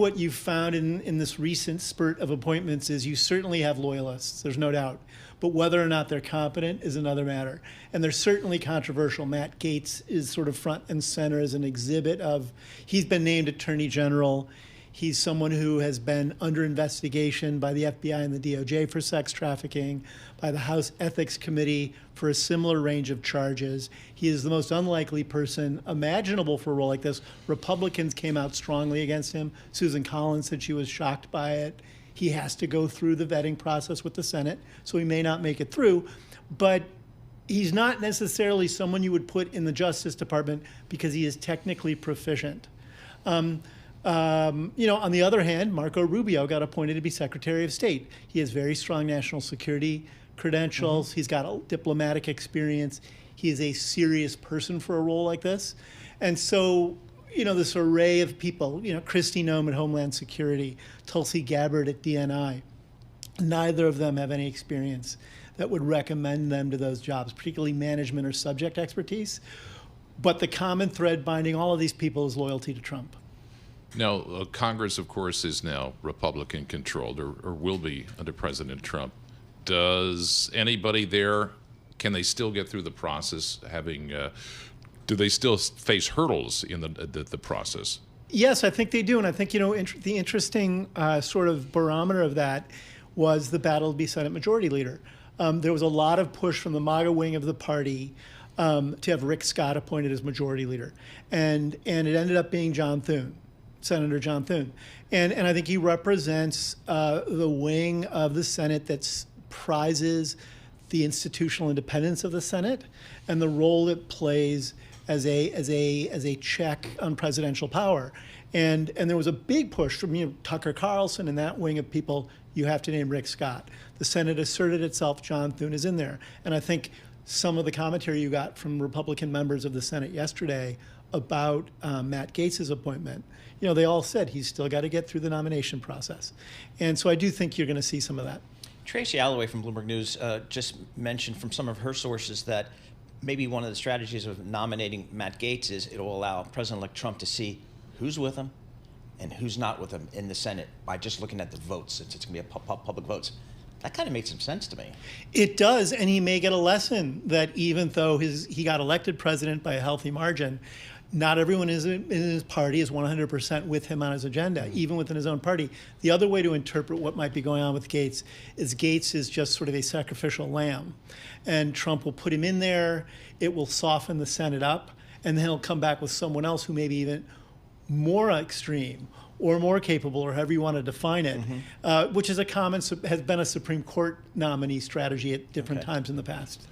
What you've found in this recent spurt of appointments is you certainly have loyalists, there's no doubt. But whether or not they're competent is another matter. And they're certainly controversial. Matt Gaetz is sort of front and center as an exhibit of, he's been named Attorney General. He's someone who has been under investigation by the FBI and the DOJ for sex trafficking, by the House Ethics Committee for a similar range of charges. He is the most unlikely person imaginable for a role like this. Republicans came out strongly against him. Susan Collins said she was shocked by it. He has to go through the vetting process with the Senate, so he may not make it through. But he's not necessarily someone you would put in the Justice Department because he is technically proficient. On the other hand, Marco Rubio got appointed to be Secretary of State. He has very strong national security credentials. He's got a diplomatic experience. He is a serious person for a role like this. And so, this array of people, Kristi Noem at Homeland Security, Tulsi Gabbard at DNI, neither of them have any experience that would recommend them to those jobs, particularly management or subject expertise. But the common thread binding all of these people is loyalty to Trump. Now, Congress, of course, is now Republican-controlled, or will be under President Trump. Does anybody there, can they still get through the process? Do they still face hurdles in the process? Yes, I think they do. And I think, the interesting sort of barometer of that was the battle to be Senate Majority Leader. There was a lot of push from the MAGA wing of the party to have Rick Scott appointed as Majority Leader. And it ended up being John Thune. Senator John Thune. And I think he represents the wing of the Senate that prizes the institutional independence of the Senate and the role it plays as a check on presidential power. And there was a big push from Tucker Carlson and that wing of people, you have to name Rick Scott. The Senate asserted itself, John Thune is in there. And I think some of the commentary you got from Republican members of the Senate yesterday about Matt Gaetz's appointment, they all said he's still got to get through the nomination process. And so I do think you're going to see some of that. Tracy Alloway from Bloomberg News just mentioned from some of her sources that maybe one of the strategies of nominating Matt Gaetz is it'll allow President-elect Trump to see who's with him and who's not with him in the Senate by just looking at the votes, since it's going to be public votes. That kind of makes some sense to me. It does, and he may get a lesson that even though he got elected president by a healthy margin, not everyone in his party is 100% with him on his agenda, even within his own party. The other way to interpret what might be going on with Gaetz is just sort of a sacrificial lamb. And Trump will put him in there, it will soften the Senate up, and then he'll come back with someone else who may be even more extreme or more capable, or however you want to define it, which is has been a Supreme Court nominee strategy at different times in the past.